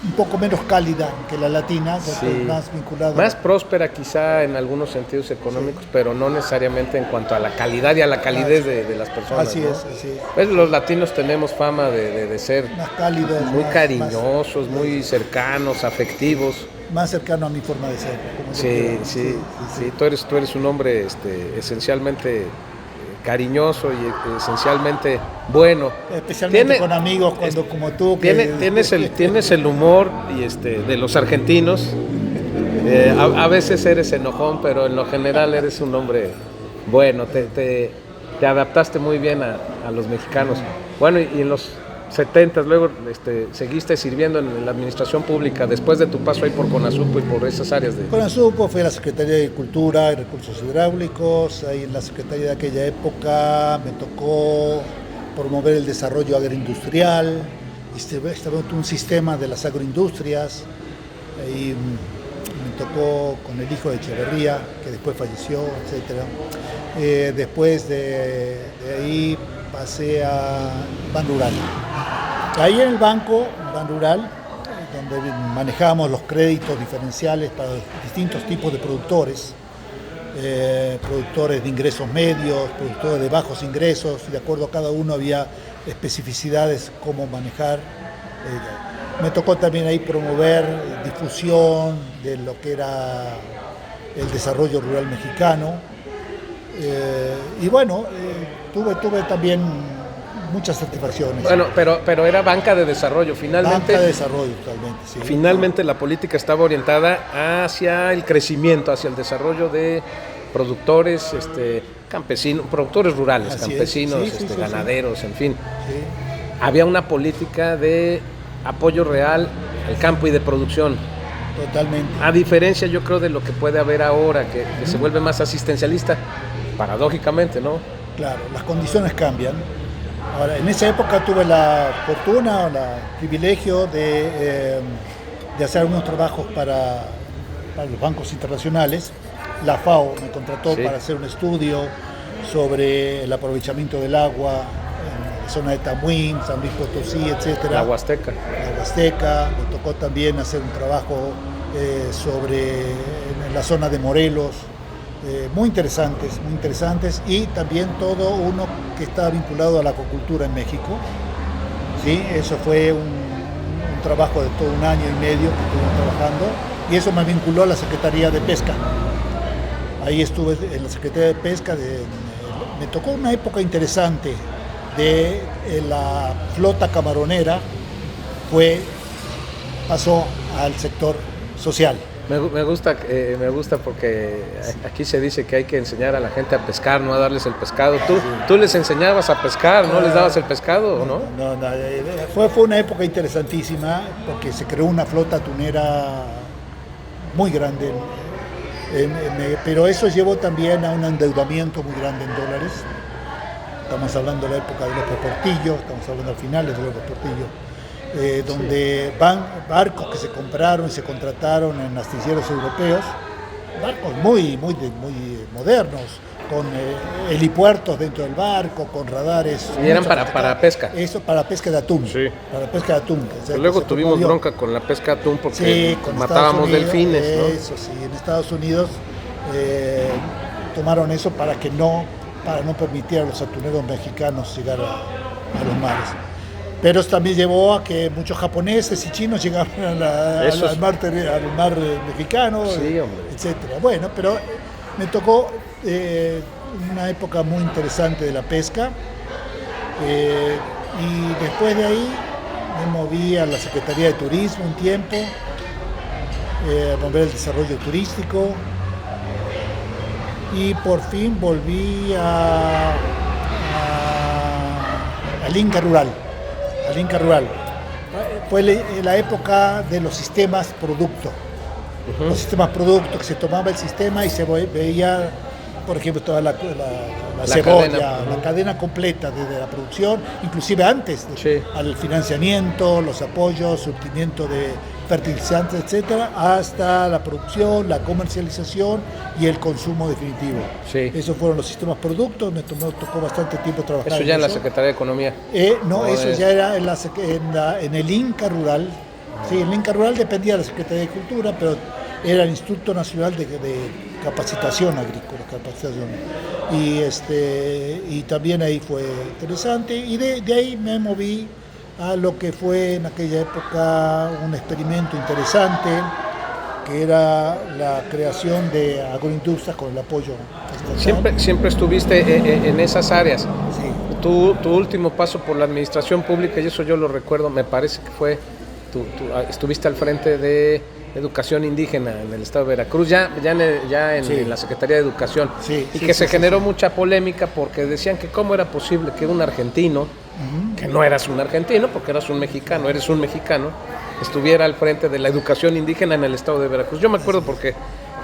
Speaker 2: un poco menos cálida que la latina, más vinculada.
Speaker 1: Más próspera quizá en algunos sentidos económicos, pero no necesariamente en cuanto a la calidad y a la calidez de las personas.
Speaker 2: Así es.
Speaker 1: Pues los latinos tenemos fama de ser
Speaker 2: más cálidos,
Speaker 1: muy cariñosos, muy cercanos, afectivos.
Speaker 2: Más cercano a mi forma de ser.
Speaker 1: Sí. Tú eres un hombre esencialmente cariñoso y esencialmente bueno.
Speaker 2: Especialmente con amigos como tú.
Speaker 1: Tienes el humor de los argentinos. A veces eres enojón, pero en lo general eres un hombre bueno. Te adaptaste muy bien a los mexicanos. Bueno, y en los 70s luego seguiste sirviendo en la administración pública después de tu paso ahí por Conasupo y por esas áreas de...
Speaker 2: Conasupo fue la Secretaría de Cultura y Recursos Hidráulicos. Ahí en la Secretaría de aquella época me tocó promover el desarrollo agroindustrial, establecer un sistema de las agroindustrias. Ahí me tocó con el hijo de Echeverría, que después falleció, etc. Después de ahí hacia Ban Rural. Ahí en el banco Ban Rural, donde manejábamos los créditos diferenciales para distintos tipos de productores, productores de ingresos medios, productores de bajos ingresos, y de acuerdo a cada uno había especificidades cómo manejar. Me tocó también ahí promover difusión de lo que era el desarrollo rural mexicano. Y bueno, tuve también muchas satisfacciones.
Speaker 1: Bueno, pero era banca de desarrollo, finalmente.
Speaker 2: Banca de desarrollo, totalmente, sí.
Speaker 1: Finalmente la política estaba orientada hacia el crecimiento, hacia el desarrollo de productores, campesinos, productores rurales,
Speaker 2: Así
Speaker 1: campesinos,
Speaker 2: es. Sí,
Speaker 1: ganaderos, en fin.
Speaker 2: Sí.
Speaker 1: Había una política de apoyo real al campo y de producción.
Speaker 2: Totalmente.
Speaker 1: A diferencia, yo creo, de lo que puede haber ahora, que se vuelve más asistencialista, paradójicamente, ¿no?
Speaker 2: Claro, las condiciones cambian. Ahora, en esa época tuve la fortuna o el privilegio de hacer algunos trabajos para los bancos internacionales. La FAO me contrató para hacer un estudio sobre el aprovechamiento del agua en la zona de Tamuín, San Luis Potosí, etc.
Speaker 1: La Huasteca.
Speaker 2: La Huasteca. Me tocó también hacer un trabajo en la zona de Morelos. Muy interesantes, y también todo uno que estaba vinculado a la acuacultura en México. ¿Sí? Eso fue un trabajo de todo un año y medio que estuve trabajando, y eso me vinculó a la Secretaría de Pesca. Ahí estuve en la Secretaría de Pesca. Me tocó una época interesante de la flota camaronera, pasó al sector social.
Speaker 1: Me gusta porque aquí se dice que hay que enseñar a la gente a pescar, no a darles el pescado. ¿Tú les enseñabas a pescar, no les dabas el pescado o no?
Speaker 2: No, fue una época interesantísima porque se creó una flota atunera muy grande, pero eso llevó también a un endeudamiento muy grande en dólares. Estamos hablando de la época de López Portillo, estamos hablando a finales de López Portillo. Donde barcos que se compraron y se contrataron en astilleros europeos, barcos muy modernos, con helipuertos dentro del barco, con radares.
Speaker 1: Y eran para pesca.
Speaker 2: Eso para pesca de atún. Sí. Para pesca de atún.
Speaker 1: Luego tuvimos bronca con la pesca de atún porque matábamos delfines, ¿no?
Speaker 2: Eso sí, en Estados Unidos tomaron eso para no permitir a los atuneros mexicanos llegar a los mares. Pero eso también llevó a que muchos japoneses y chinos llegaron al mar mexicano,
Speaker 1: sí,
Speaker 2: etc. Bueno, pero me tocó una época muy interesante de la pesca, y después de ahí me moví a la Secretaría de Turismo un tiempo, a promover el desarrollo turístico, y por fin volví al Inca Rural. Fue la época de los sistemas producto. Uh-huh. Los sistemas producto, que se tomaba el sistema y se veía, por ejemplo, toda la cebolla, la cadena completa desde la producción, inclusive antes, al financiamiento, los apoyos, surtimiento de fertilizantes, etcétera, hasta la producción, la comercialización y el consumo definitivo. Sí. Esos fueron los sistemas productos. Me tocó bastante tiempo trabajar.
Speaker 1: ¿Eso ya en la Secretaría de Economía?
Speaker 2: No, eso ya era en el Inca Rural. Sí, el Inca Rural dependía de la Secretaría de Cultura, pero era el Instituto Nacional de Capacitación Agrícola, y también ahí fue interesante, y de ahí me moví a lo que fue en aquella época un experimento interesante, que era la creación de agroindustrias con el apoyo estatal.
Speaker 1: Siempre estuviste en esas áreas.
Speaker 2: Sí.
Speaker 1: Tu último paso por la administración pública, y eso yo lo recuerdo, me parece que fue, estuviste al frente de Educación Indígena en el estado de Veracruz, ya en la Secretaría de Educación, se generó mucha polémica porque decían que cómo era posible que un argentino, que no eras un argentino porque eres un mexicano, estuviera al frente de la educación indígena en el estado de Veracruz. Yo me acuerdo porque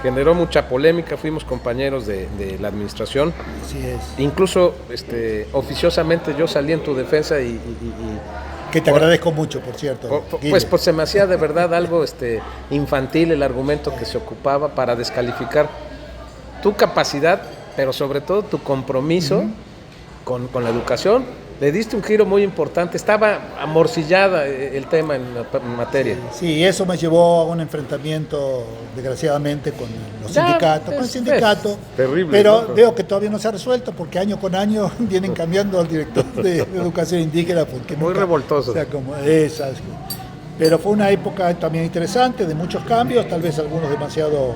Speaker 1: generó mucha polémica, fuimos compañeros de la administración.
Speaker 2: Así es.
Speaker 1: Incluso oficiosamente yo salí en tu defensa
Speaker 2: que te agradezco mucho, por cierto.
Speaker 1: Pues se me hacía de verdad algo infantil el argumento que se ocupaba para descalificar tu capacidad, pero sobre todo tu compromiso con la educación le diste un giro muy importante. Estaba amorcillada el tema en la materia.
Speaker 2: Sí, eso me llevó a un enfrentamiento, desgraciadamente, con los sindicatos. Con el sindicato.
Speaker 1: Terrible.
Speaker 2: Pero
Speaker 1: ¿no?
Speaker 2: veo que todavía no se ha resuelto, porque año con año vienen cambiando al director de Educación Indígena. Porque
Speaker 1: muy revoltoso.
Speaker 2: O sea, como esas. Pero fue una época también interesante, de muchos cambios, tal vez algunos demasiado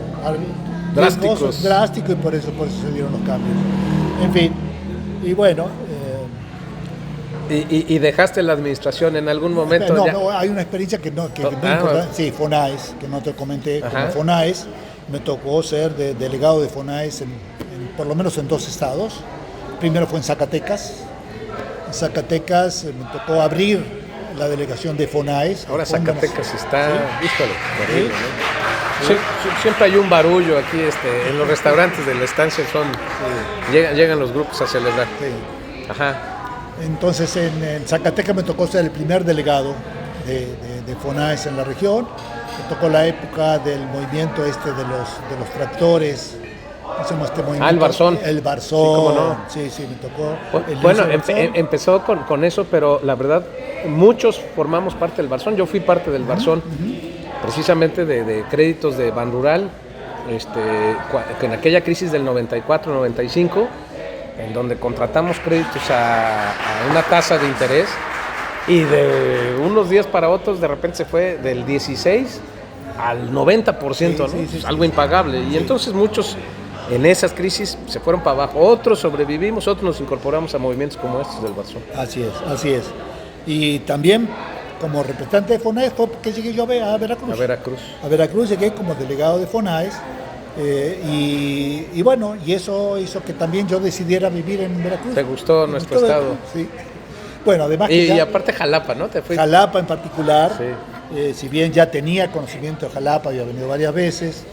Speaker 1: drásticos,
Speaker 2: y por eso se dieron los cambios. En fin, y bueno.
Speaker 1: ¿Y dejaste la administración en algún momento?
Speaker 2: No, hay una experiencia que no importa. Sí, FONAES, que no te comenté. Como FONAES, me tocó ser delegado de FONAES por lo menos en 2 estados. Primero fue en Zacatecas. En Zacatecas me tocó abrir la delegación de FONAES.
Speaker 1: Ahora Zacatecas está,
Speaker 2: ¿sí?
Speaker 1: Híjole, terrible, ¿no? Sí. Siempre hay un barullo aquí, en los restaurantes de la estancia llegan los grupos a celebrar.
Speaker 2: Sí.
Speaker 1: Ajá.
Speaker 2: Entonces en Zacatecas me tocó ser el primer delegado de FONAES en la región. Me tocó la época del movimiento de los tractores. ¿Cómo se llama este movimiento?
Speaker 1: El Barzón.
Speaker 2: El Barzón.
Speaker 1: Sí, ¿cómo no?
Speaker 2: Sí, me tocó.
Speaker 1: Bueno, empezó con eso, pero la verdad, muchos formamos parte del Barzón. Yo fui parte del Barzón, precisamente de créditos de Banrural, en aquella crisis del 94-95, en donde contratamos créditos a una tasa de interés, y de unos días para otros de repente se fue del 16 al 90%, ¿no?
Speaker 2: Sí,
Speaker 1: algo impagable. Y entonces muchos en esas crisis se fueron para abajo. Otros sobrevivimos, otros nos incorporamos a movimientos como estos del Barzón.
Speaker 2: Así es. Y también, como representante de FONAES, fue porque llegué yo a Veracruz. A Veracruz llegué como delegado de FONAES. Y bueno, y eso hizo que también yo decidiera vivir en Veracruz.
Speaker 1: ¿Te gustó nuestro estado?
Speaker 2: Sí. Bueno, además
Speaker 1: y aparte Jalapa, ¿no?
Speaker 2: Jalapa en particular,
Speaker 1: sí.
Speaker 2: Si bien ya tenía conocimiento de Jalapa, había venido varias veces.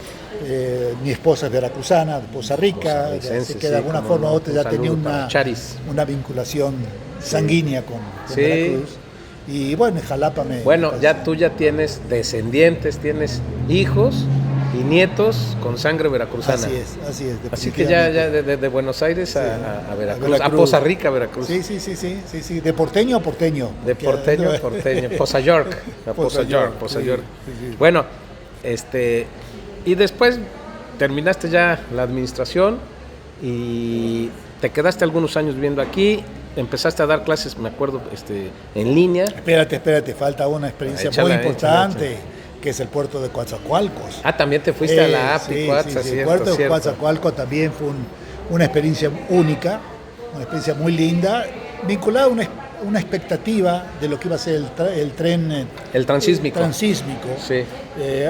Speaker 2: Mi esposa es veracruzana, de Poza Rica, así que de alguna forma u otra ya tenía una vinculación sanguínea con Veracruz. Y bueno, en Jalapa
Speaker 1: tú ya tienes descendientes, tienes hijos y nietos con sangre veracruzana.
Speaker 2: Así es.
Speaker 1: Así que ya de Buenos Aires a Veracruz, a Poza Rica, Veracruz.
Speaker 2: Sí, de porteño a porteño.
Speaker 1: De porteño a porteño, Poza York. Sí. Bueno, y después terminaste ya la administración y te quedaste algunos años viviendo aquí. Empezaste a dar clases, me acuerdo, en línea.
Speaker 2: Espérate, falta una experiencia muy importante. Que es el puerto de Coatzacoalcos.
Speaker 1: También te fuiste a la API,
Speaker 2: el puerto de Coatzacoalcos también fue una experiencia única, una experiencia muy linda, vinculada a una expectativa de lo que iba a ser el tren...
Speaker 1: El transísmico.
Speaker 2: Sí.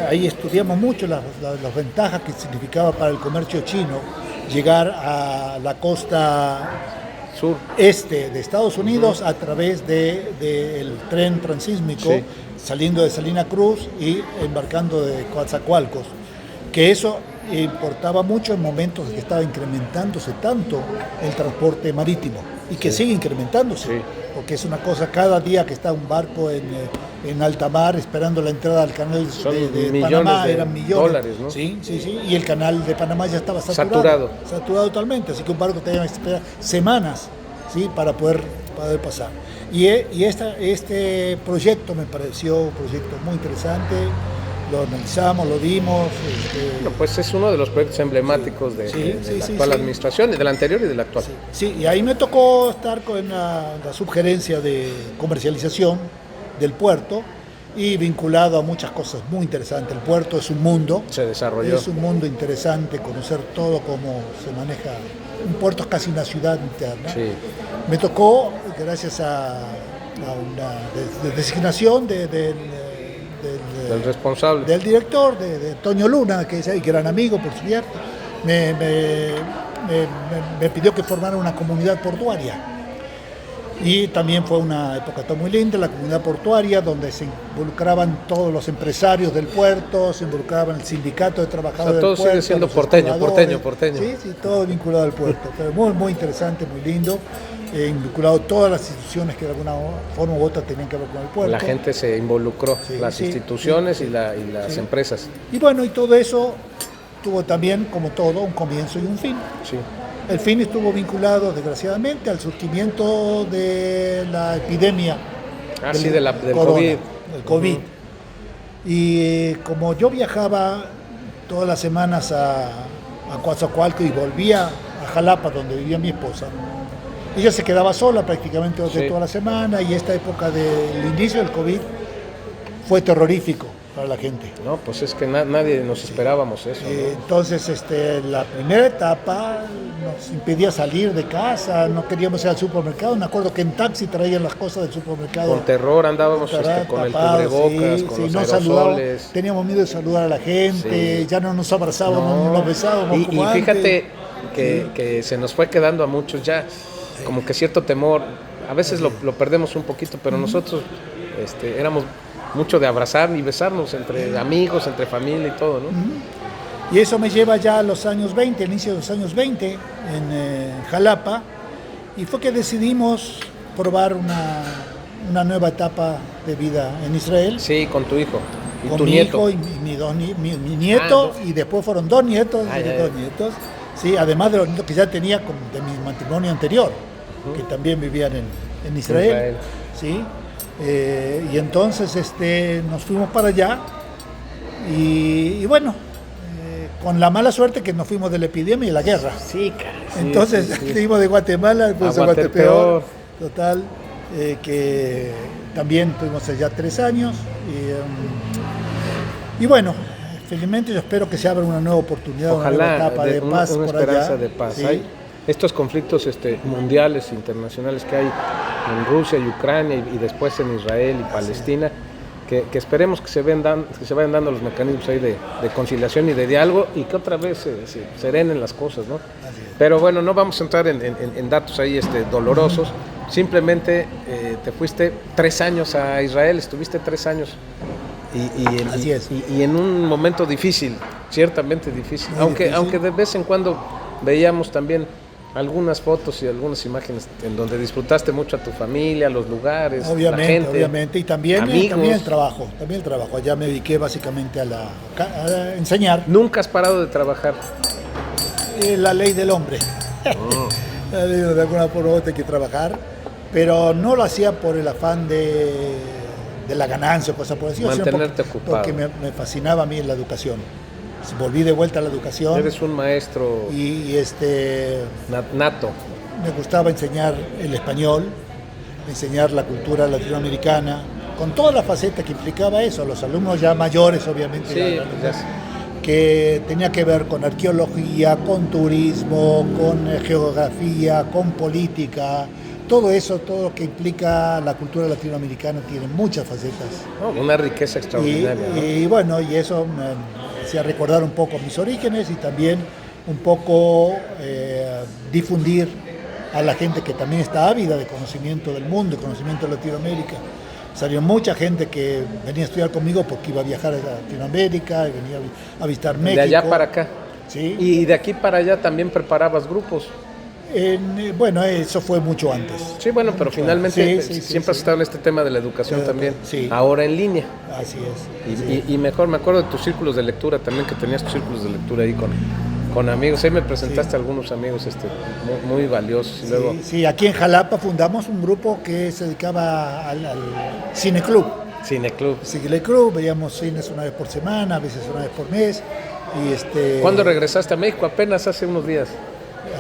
Speaker 2: Ahí estudiamos mucho las ventajas que significaba para el comercio chino llegar a la costa
Speaker 1: sur
Speaker 2: este de Estados Unidos a través del tren transísmico, saliendo de Salina Cruz y embarcando de Coatzacoalcos, que eso importaba mucho en momentos en que estaba incrementándose tanto el transporte marítimo y que sigue incrementándose, porque es una cosa, cada día que está un barco en alta mar esperando la entrada al canal de Panamá, eran millones
Speaker 1: de dólares, ¿no?
Speaker 2: Sí, y el canal de Panamá ya estaba saturado totalmente, así que un barco tenía que esperar semanas, ¿sí?, para poder pasar. Y este proyecto me pareció un proyecto muy interesante, lo analizamos, lo vimos.
Speaker 1: Bueno, pues es uno de los proyectos emblemáticos de la actual administración, de la anterior y de la actual.
Speaker 2: Sí, y ahí me tocó estar con la subgerencia de comercialización del puerto y vinculado a muchas cosas muy interesantes. El puerto es un mundo.
Speaker 1: Se desarrolló.
Speaker 2: Es un mundo interesante, conocer todo cómo se maneja. Un puerto es casi una ciudad interna.
Speaker 1: Sí.
Speaker 2: Me tocó, gracias a una designación del
Speaker 1: responsable,
Speaker 2: del director, de Toño Luna, que es gran amigo, por cierto, me pidió que formara una comunidad portuaria. Y también fue una época muy linda, la comunidad portuaria, donde se involucraban todos los empresarios del puerto, se involucraban el sindicato de trabajadores del puerto.
Speaker 1: Todo sigue siendo porteño.
Speaker 2: Sí, todo vinculado al puerto. Pero muy interesante, muy lindo. Vinculado todas las instituciones que de alguna forma u otra tenían que ver con el puerto.
Speaker 1: La gente se involucró, las instituciones y las empresas.
Speaker 2: Y bueno, y todo eso tuvo también, como todo, un comienzo y un fin.
Speaker 1: Sí.
Speaker 2: El fin estuvo vinculado, desgraciadamente, al surgimiento de la epidemia
Speaker 1: del
Speaker 2: corona,
Speaker 1: COVID.
Speaker 2: del COVID. Y como yo viajaba todas las semanas a Coatzacoalcos y volvía a Jalapa, donde vivía mi esposa, ella se quedaba sola prácticamente toda la semana, y esta época del inicio del COVID fue terrorífico para la gente.
Speaker 1: No, pues es que nadie nos esperábamos eso, ¿no?
Speaker 2: Entonces, la primera etapa nos impedía salir de casa, no queríamos ir al supermercado. Me acuerdo que en taxi traían las cosas del supermercado.
Speaker 1: Con terror andábamos con
Speaker 2: tapados,
Speaker 1: el cubrebocas, con los aerosoles.
Speaker 2: Teníamos miedo de saludar a la gente, ya no nos abrazábamos, no nos besábamos
Speaker 1: y
Speaker 2: como
Speaker 1: fíjate
Speaker 2: antes.
Speaker 1: que se nos fue quedando a muchos ya, como que cierto temor. A veces lo perdemos un poquito, pero nosotros éramos mucho de abrazar y besarnos entre amigos, entre familia y todo, ¿no?
Speaker 2: Y eso me lleva ya a los años 20, el inicio de los años 20, en Jalapa, y fue que decidimos probar una nueva etapa de vida en Israel.
Speaker 1: Sí, con tu hijo y
Speaker 2: con
Speaker 1: tu
Speaker 2: mi
Speaker 1: nieto.
Speaker 2: hijo y mi nieto, y después fueron dos nietos, nietos, sí, además de los nietos que ya tenía de mi matrimonio anterior, que también vivían en Israel. Sí. Y entonces nos fuimos para allá y bueno, con la mala suerte que nos fuimos de la epidemia y la guerra.
Speaker 1: Sí, cara.
Speaker 2: Entonces fuimos de Guatemala a Guatepeor, total, que también tuvimos allá 3 años y bueno, felizmente yo espero que se abra una nueva oportunidad,
Speaker 1: ojalá,
Speaker 2: una nueva etapa de paz
Speaker 1: una
Speaker 2: por
Speaker 1: esperanza
Speaker 2: allá.
Speaker 1: de paz.
Speaker 2: Sí.
Speaker 1: Hay estos conflictos mundiales, internacionales que hay en Rusia y Ucrania y después en Israel y Palestina, que esperemos que se vayan dando los mecanismos ahí de conciliación y de diálogo, y que otra vez se serenen las cosas, ¿no? Pero bueno, no vamos a entrar en datos ahí dolorosos. Simplemente te fuiste 3 años a Israel, estuviste 3 años y en un momento difícil, ciertamente difícil, aunque de vez en cuando veíamos también algunas fotos y algunas imágenes en donde disfrutaste mucho a tu familia, los lugares, la gente.
Speaker 2: Obviamente, y también el trabajo. Allá me dediqué básicamente a enseñar.
Speaker 1: ¿Nunca has parado de trabajar?
Speaker 2: La ley del hombre. De alguna forma hay que trabajar, pero no lo hacía por el afán de la ganancia o cosas por así,
Speaker 1: mantenerte ocupado.
Speaker 2: Porque me fascinaba a mí la educación. Volví de vuelta a la educación.
Speaker 1: Eres un maestro nato.
Speaker 2: Me gustaba enseñar el español, enseñar la cultura latinoamericana, con toda la faceta que implicaba eso. Los alumnos ya mayores, obviamente, que tenía que ver con arqueología, con turismo, con geografía, con política. Todo eso, todo lo que implica la cultura latinoamericana tiene muchas facetas.
Speaker 1: Una riqueza extraordinaria.
Speaker 2: Y bueno, y eso me hacía recordar un poco mis orígenes y también un poco difundir a la gente que también está ávida de conocimiento del mundo, de conocimiento de Latinoamérica. Salió mucha gente que venía a estudiar conmigo porque iba a viajar a Latinoamérica y venía a visitar México.
Speaker 1: De allá para acá.
Speaker 2: Sí.
Speaker 1: Y de aquí para allá también preparabas grupos.
Speaker 2: Bueno, eso fue mucho antes.
Speaker 1: Sí, bueno, pero finalmente siempre has estado en este tema de la educación también. Sí. Ahora en línea.
Speaker 2: Así es.
Speaker 1: Y mejor, me acuerdo de tus círculos de lectura también, que tenías tus círculos de lectura ahí con amigos. Ahí me presentaste a algunos amigos muy valiosos. Y luego...
Speaker 2: Sí, aquí en Jalapa fundamos un grupo que se dedicaba al cineclub. Cineclub, veíamos cines una vez por semana, a veces una vez por mes.
Speaker 1: ¿Cuándo regresaste a México? Apenas hace unos días.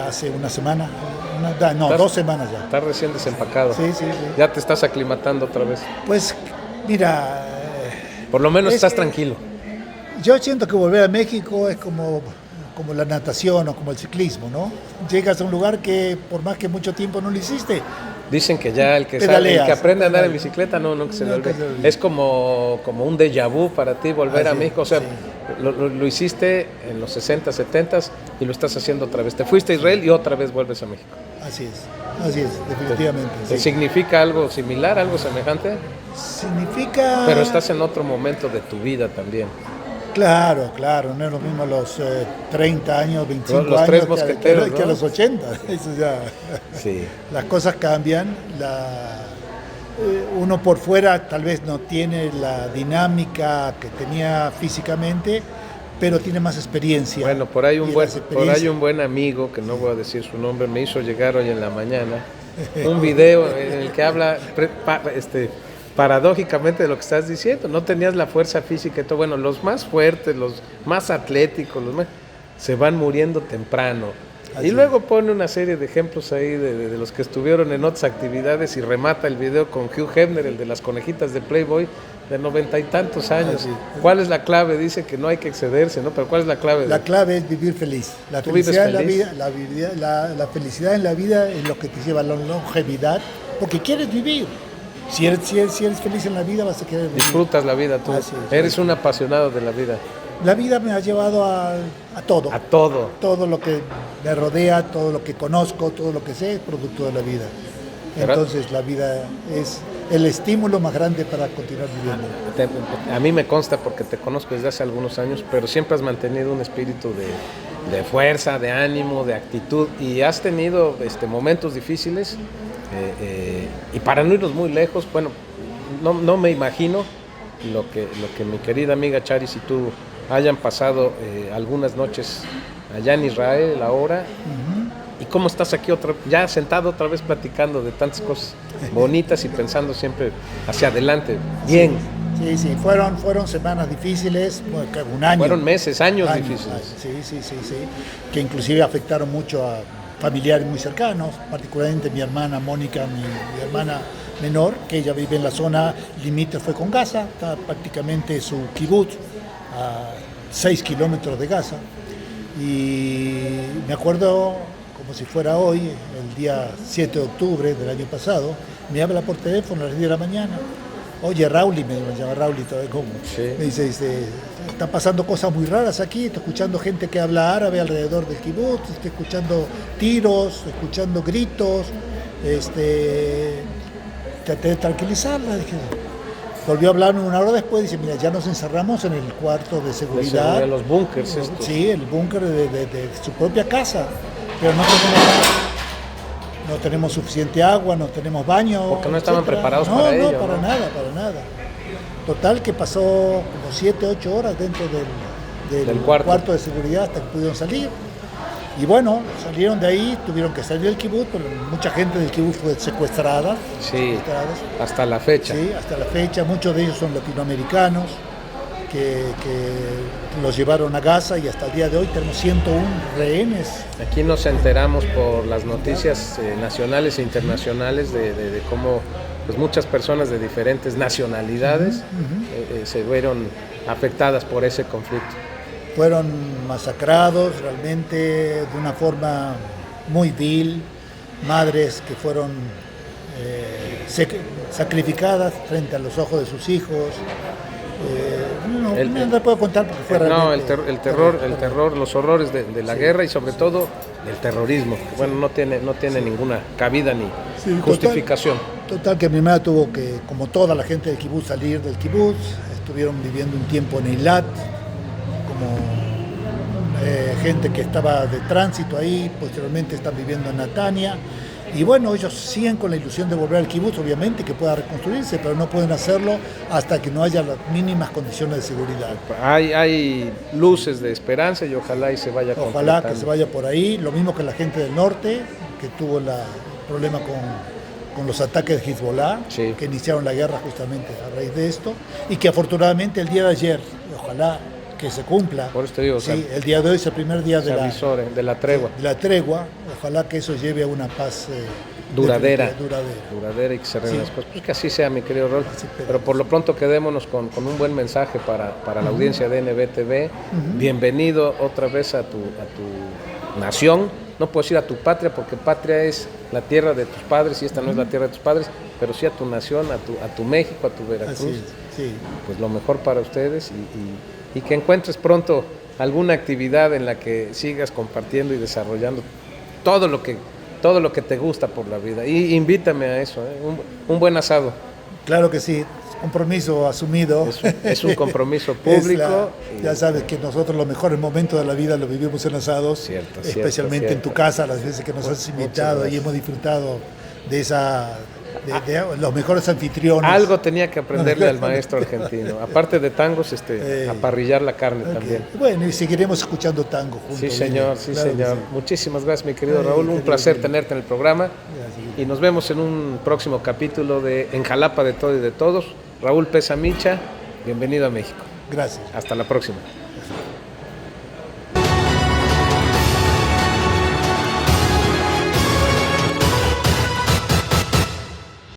Speaker 2: Hace una semana, 2 semanas ya.
Speaker 1: Estás recién desempacado.
Speaker 2: Sí.
Speaker 1: Ya te estás aclimatando otra vez.
Speaker 2: Pues, mira...
Speaker 1: Por lo menos estás tranquilo.
Speaker 2: Yo siento que volver a México es como la natación o como el ciclismo, ¿no? Llegas a un lugar que por más que mucho tiempo no lo hiciste...
Speaker 1: Dicen que ya el que aprende a andar en bicicleta no que se le olvide. Es como un déjà vu para ti volver a México. O sea, lo hiciste en los 60, 70 y lo estás haciendo otra vez. Te fuiste a Israel y otra vez vuelves a México.
Speaker 2: Así es, definitivamente.
Speaker 1: ¿Te significa algo similar, algo semejante?
Speaker 2: Significa...
Speaker 1: Pero estás en otro momento de tu vida también.
Speaker 2: Claro, no es lo mismo a los 30 años, 25
Speaker 1: los
Speaker 2: años
Speaker 1: tres mosqueteros,
Speaker 2: que a los 80. Eso ya.
Speaker 1: Sí.
Speaker 2: Las cosas cambian. Uno por fuera tal vez no tiene la dinámica que tenía físicamente, pero tiene más experiencia.
Speaker 1: Bueno, por ahí un buen amigo, que no voy a decir su nombre, me hizo llegar hoy en la mañana un video en el que habla paradójicamente de lo que estás diciendo. No tenías la fuerza física y todo. Bueno, los más fuertes, los más atléticos, se van muriendo temprano. Así. Y luego pone una serie de ejemplos ahí de los que estuvieron en otras actividades y remata el video con Hugh Hefner, el de las conejitas de Playboy, de 90 y tantos años. Así. ¿Cuál es la clave? Dice que no hay que excederse, ¿no? Pero ¿cuál es la clave?
Speaker 2: La clave es vivir feliz. La felicidad en la vida, la felicidad en la vida es lo que te lleva a la longevidad, porque quieres vivir. Si eres feliz en la vida, vas a querer vivir.
Speaker 1: Disfrutas la vida tú. Eres un apasionado de la vida.
Speaker 2: La vida me ha llevado a todo.
Speaker 1: A todo.
Speaker 2: Todo lo que me rodea, todo lo que conozco, todo lo que sé es producto de la vida. Entonces la vida es el estímulo más grande para continuar viviendo.
Speaker 1: A mí me consta porque te conozco desde hace algunos años, pero siempre has mantenido un espíritu de fuerza, de ánimo, de actitud, y has tenido momentos difíciles. Y para no irnos muy lejos, bueno, no me imagino lo que mi querida amiga Charis y tú hayan pasado algunas noches allá en Israel ahora. ¿Y cómo estás aquí ya sentado otra vez platicando de tantas cosas bonitas y pensando siempre hacia adelante? Bien.
Speaker 2: Sí, fueron semanas difíciles, un año.
Speaker 1: Fueron meses, años difíciles.
Speaker 2: Sí, que inclusive afectaron mucho a familiares muy cercanos, particularmente mi hermana Mónica, mi hermana menor, que ella vive en la zona limítrofe con Gaza, está prácticamente su kibutz a 6 kilómetros de Gaza. Y me acuerdo, como si fuera hoy, el día 7 de octubre del año pasado, me habla por teléfono a las 10 de la mañana. Oye, Rauli, me llama Rauli, me dice, están pasando cosas muy raras aquí, estoy escuchando gente que habla árabe alrededor del kibutz, estoy escuchando tiros, escuchando gritos, traté de tranquilizarla, dije, volvió a hablarme una hora después, dice, mira, ya nos encerramos en el cuarto de seguridad.
Speaker 1: De los búnkers estos.
Speaker 2: Sí, el búnker de su propia casa, pero no tenemos suficiente agua, no tenemos baño.
Speaker 1: Porque no estaban preparados para ello.
Speaker 2: No, para nada. Total que pasó como 7, 8 horas dentro del cuarto de seguridad hasta que pudieron salir. Y bueno, salieron de ahí, tuvieron que salir del kibutz, pero mucha gente del kibutz fue secuestrada.
Speaker 1: Sí, hasta la fecha.
Speaker 2: Sí, hasta la fecha. Muchos de ellos son latinoamericanos que los llevaron a Gaza y hasta el día de hoy tenemos 101 rehenes.
Speaker 1: Aquí nos enteramos por las noticias nacionales e internacionales de cómo pues muchas personas de diferentes nacionalidades se vieron afectadas por ese conflicto.
Speaker 2: Fueron masacrados realmente de una forma muy vil, madres que fueron sacrificadas frente a los ojos de sus hijos. No le puedo contar porque fue realmente...
Speaker 1: No, el terror, los horrores de la guerra y sobre todo del terrorismo. Bueno, no tiene ninguna cabida ni justificación.
Speaker 2: Total que mi mamá tuvo que, como toda la gente del kibutz, salir del kibutz. Estuvieron viviendo un tiempo en Eilat, como gente que estaba de tránsito ahí, posteriormente están viviendo en Natania. Y bueno, ellos siguen con la ilusión de volver al kibutz, obviamente, que pueda reconstruirse, pero no pueden hacerlo hasta que no haya las mínimas condiciones de seguridad.
Speaker 1: Hay luces de esperanza y ojalá y se vaya completando.
Speaker 2: Ojalá que se vaya por ahí, lo mismo que la gente del norte, que tuvo el problema con los ataques de Hezbollah, que iniciaron la guerra justamente a raíz de esto, y que afortunadamente el día de ayer, ojalá que se cumpla.
Speaker 1: Por eso te digo,
Speaker 2: el día de hoy es el primer día de
Speaker 1: la tregua.
Speaker 2: De la tregua, ojalá que eso lleve a una paz
Speaker 1: duradera y que se arreglen las cosas. Pues que así sea, mi querido Raúl. Pero por lo pronto quedémonos con un buen mensaje para la audiencia de NBTV. Bienvenido otra vez a tu nación. No puedo decir a tu patria porque patria es la tierra de tus padres y esta no es la tierra de tus padres, pero sí a tu nación, a tu México, a tu Veracruz. Pues lo mejor para ustedes y que encuentres pronto alguna actividad en la que sigas compartiendo y desarrollando todo lo que te gusta por la vida. Y invítame a eso, un buen asado.
Speaker 2: Claro que sí, compromiso asumido.
Speaker 1: Es un compromiso público.
Speaker 2: Ya sabes que nosotros los mejores momentos de la vida los vivimos en asados, especialmente en tu casa, las veces que nos has invitado y hemos disfrutado de esa de los mejores anfitriones.
Speaker 1: Algo tenía que aprenderle al maestro argentino. Aparte de tangos, aparrillar la carne también.
Speaker 2: Bueno, y seguiremos escuchando tango juntos.
Speaker 1: Sí, señor, sí,
Speaker 2: claro
Speaker 1: señor.
Speaker 2: Sí.
Speaker 1: Muchísimas gracias, mi querido Raúl. Un placer tenerte en el programa.
Speaker 2: Gracias.
Speaker 1: Y nos vemos en un próximo capítulo de En Jalapa de Todo y de Todos. Raúl Pesa Micha, bienvenido a México.
Speaker 2: Gracias.
Speaker 1: Hasta la próxima.